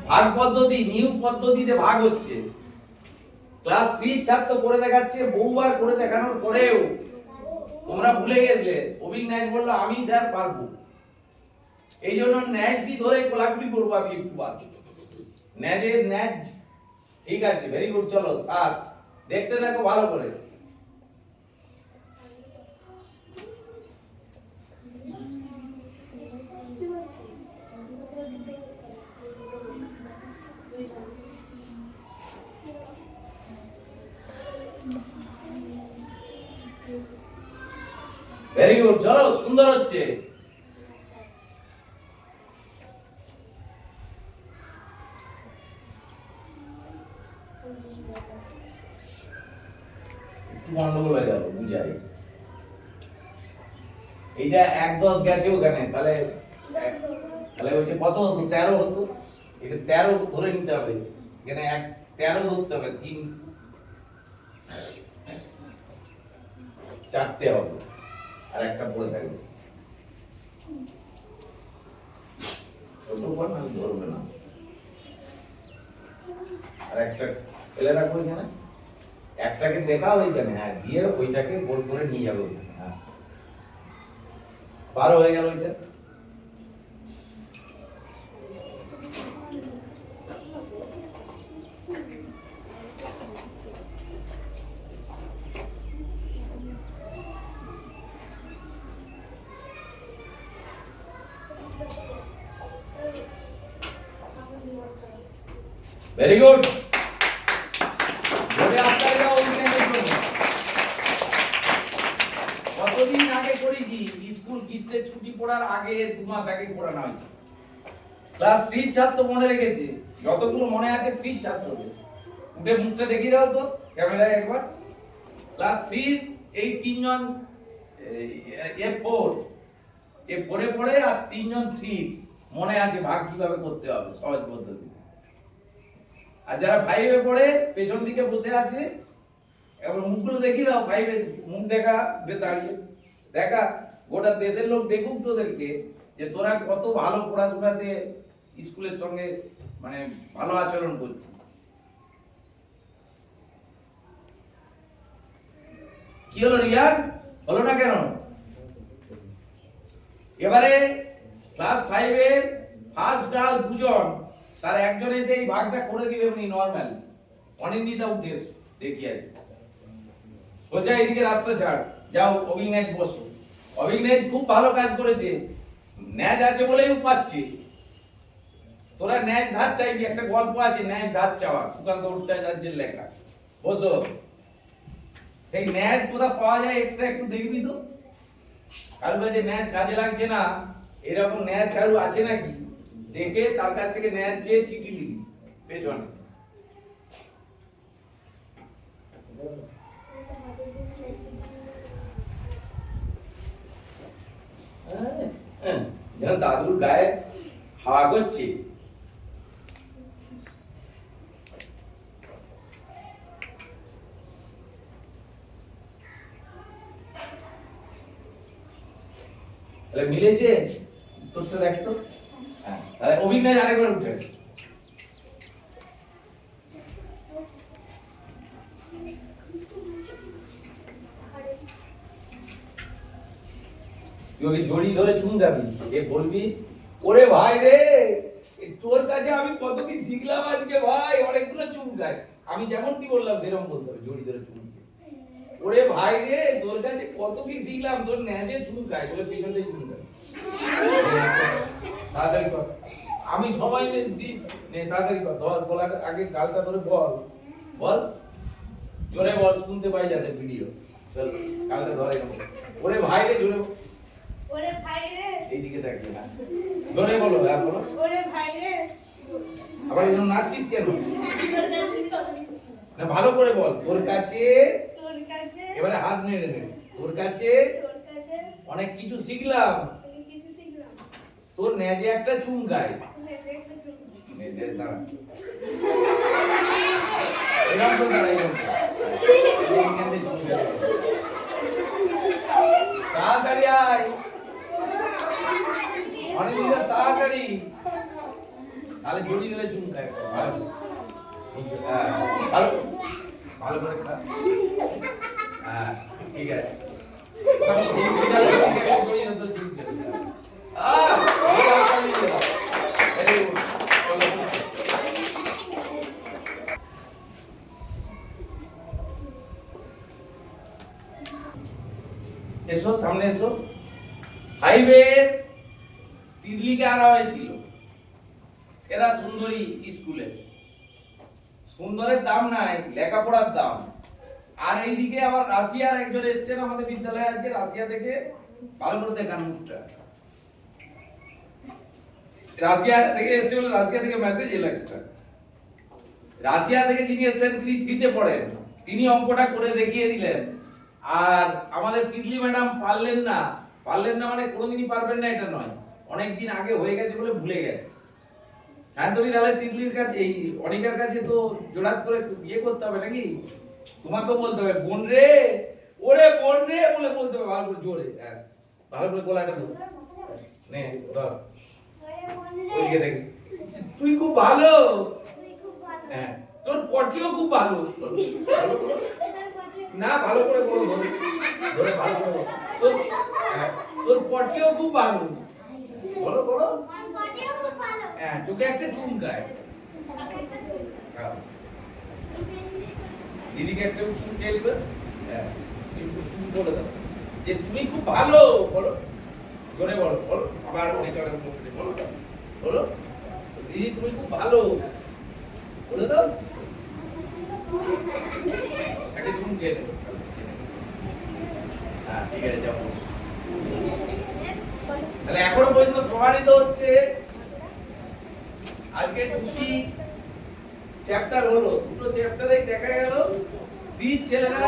ভাগ পদ্ধতি নিউ পদ্ধতিতে ভাগ হচ্ছে। ক্লাস 3 ছাত্র করে দেখাচ্ছে, বহুবার করে দেখানোর পরেও তোমরা ভুলে গেছিলে। অভিজ্ঞান বললো আমি স্যার পারবো, এই জন্য ন্যাজই ধরে কোলাকুলি করবো আমি একটু বাদ। ন্যাজের ন্যাজ ঠিক আছে, ভেরি গুড। চলো 7 দেখতে দেখো ভালো করে। ভেরি গুড, চলো সুন্দর হচ্ছে। গন্ডগোল হয়ে গেল, বুঝাই। এইটা 1-10 গেছে ওখানে, তাহলে তাহলে ওই যে কত হতো, 13 হতো। এটা 13 ধরে নিতে হবে, এখানে 13 ধরতে হবে। 3 4টে হবে, আর একটা পড়ে থাকবে। ছোট আমি ধরবে না, আর একটা ফেলে রাখবো এখানে। একটাকে দেখাও এইখানে, হ্যাঁ, দিয়ে ওইটাকে গোল করে নিয়ে যাবে ওইখানে। হ্যাঁ, 12 হয়ে গেল ওইটা। Very good. কতদিন আগে করেছি, স্কুল গ্রীষ্মের ছুটি পড়ার আগে 2 মাস আগে পড়ানো হয়েছে। ক্লাস 3 ছাত্র মনে রেখেছে, যতগুলো মনে আছে 3 ছাত্রদের উঠে মুখটা দেখিয়ে দাও তো ক্যামেরায় একবার। ক্লাস 3 এই 3 জন A4 পড়ে পড়ে, আর 3 জন 3 মনে আছে ভাগ কিভাবে করতে হবে সহজ পদ্ধতি। আর যারা 5 এ পড়ে পেছন দিকে বসে আছে, এবার মুখগুলো দেখিয়ে দাও। 5 এ মুখ দেখা দাঁড়িয়ে দেখা, গোটা দেশের লোক দেখুক তোদেরকে যে তোরা কত ভালো পড়াশোনাতে স্কুলের সঙ্গে মানে ভালো আচরণ করছিস। কি হলো রিয়ান, হলো না কেন? এবারে ক্লাস 5 এর ফার্স্ট গার্ল 2 জন, তার একজন এসে এই ভাগটা করে দিবে উনি নরমাল। অনিন্দিতা উঠে দেখি আছে, সোজা এদিকে রাস্তা ছাড়, যাও অভিজ্ঞান বসো। অভিজ্ঞান খুব ভালো কাজ করেছে, ন্যাজ আছে বলেই পাচ্ছে। তোরা ন্যাজ ধার চাইবি, একটা গল্প আছে ন্যাজ ধার চাওয়া, সুকান্ত ভট্টাচার্যের লেখা। বসো, সেই ন্যাজ কোথা পাওয়া যায় এক্সট্রা একটু দেখবি তো। কারো কাছে ন্যাজ কাজে লাগছে না, এরকম ন্যাজ কারো আছে নাকি দেখে তার কাছ থেকে ন্যাজ চেয়ে চিঠি লিখি পেছনে। যেন দাদুর গায়ে হাওয়া করছে। তাহলে মিলেছে তোরটা দেখতো। হ্যাঁ, তাহলে অভিজ্ঞান আরেকবার উঠে। তুই জড়ি ধরে চুমকাবি, এ বলবি ওরে ভাই রে, তোর কাছে আমি কত কি শিখলাম আজকে ভাই, অনেকগুলো চুমকায়। আমি যেমন কি বললাম সেরকম বলতে হবে, জড়ি ধরে চুমকে। ওরে ভাই রে, তোর কাছে কত কি শিখলাম, তোর ন্যাজে চুমকায় বলে পেছনে চুমকায়। তাড়াতাড়ি কর, আমি সময় দিই, তাড়াতাড়ি কর। ধর, বলার আগে গালটা ধরে বল, বল জোরে বল, শুনতে পাই যাতে ভিডিও। চল গালটা ধরে। ওরে ভাই রে, জোরে ওরে ভাই রে, এইদিকে তাকিয়ে না, জোরে বলো। হ্যাঁ বলো। ওরে ভাই রে। আবার এরকম নাচছিস কেন? তোর কাছে কত কিছু, না ভালো করে বল। তোর কাছে, তোর কাছে, এবারে হাত নেড়ে নে। তোর কাছে অনেক কিছু শিখলাম, অনেক কিছু শিখলাম। তোর নেজে একটা চুমকায়। নেজে একটা চুমকায়। নেজে দাঁড়া, এরকম করে দাঁড়া, এরকম তাড়াতাড়ি আয়, অনেক তাড়াতাড়ি তাহলে জড়িয়ে দিলে চুমকায় ভালো হ্যাঁ, ভালো ভালো করে খা হ্যাঁ ঠিক আছে জড়িয়ে দিলে তো চুমকে very good. এসো সামনে এসো হাইওয়ে তিতলিকে আনা হয়েছিল সেরা সুন্দরী স্কুলে সুন্দরের দাম নাই লেখাপড়ার দাম আর এইদিকে আবার রাশিয়ার একজন এসেছেন আমাদের বিদ্যালয়ে আজকে রাশিয়া থেকে ভালো করে দেখান মুখটা রাশিয়া থেকে এসেছে বলে রাশিয়া থেকে মেসেজ এলো একটা রাশিয়া থেকে যিনি এসেছেন তিনি 3 তে পড়েন তিনি অঙ্কটা করে দেখিয়ে দিলেন আর আমাদের তিতলি ম্যাডাম পারলেন না মানে কোনোদিনই পারবেন না এটা নয় অনেক দিন আগে হয়ে গেছে বলে ভুলে গেছে সায়ন্তনী তাহলে তিতলির কাছে এই অনিকার কাছে তো জোড়াত করে ইয়ে করতে হবে নাকি তোমাকেও বলতে হবে বোন রে ওরে বোন রে বলে বলতে হবে ভালো করে জোরে হ্যাঁ ভালো করে গলাটা ধর নে ধর ওইদিকে দেখ তুই খুব ভালো হ্যাঁ তোর পটিও খুব ভালো না ভালো করে বলো ধরে ভালো করে বলো। তোর পটিও খুব ভালো বলো বলো হ্যাঁ তোকে একটা চুমকায় দিদিকে একটা চুমকে দিবে হ্যাঁ তুমি বলে দাও যে তুমি খুব ভালো বলো জোরে বলো বলো আবার অনেকটা বলো বলো দিদি তুমি খুব ভালো বলে দাও একটা চুমকে দেবো হ্যাঁ ঠিক আছে যাবো তাহলে এখনো পর্যন্ত প্রমাণিত হচ্ছে আজকে দুটি চ্যাপ্টার হলো দুটো চ্যাপ্টারেই দেখা গেল 20 ছেলেরা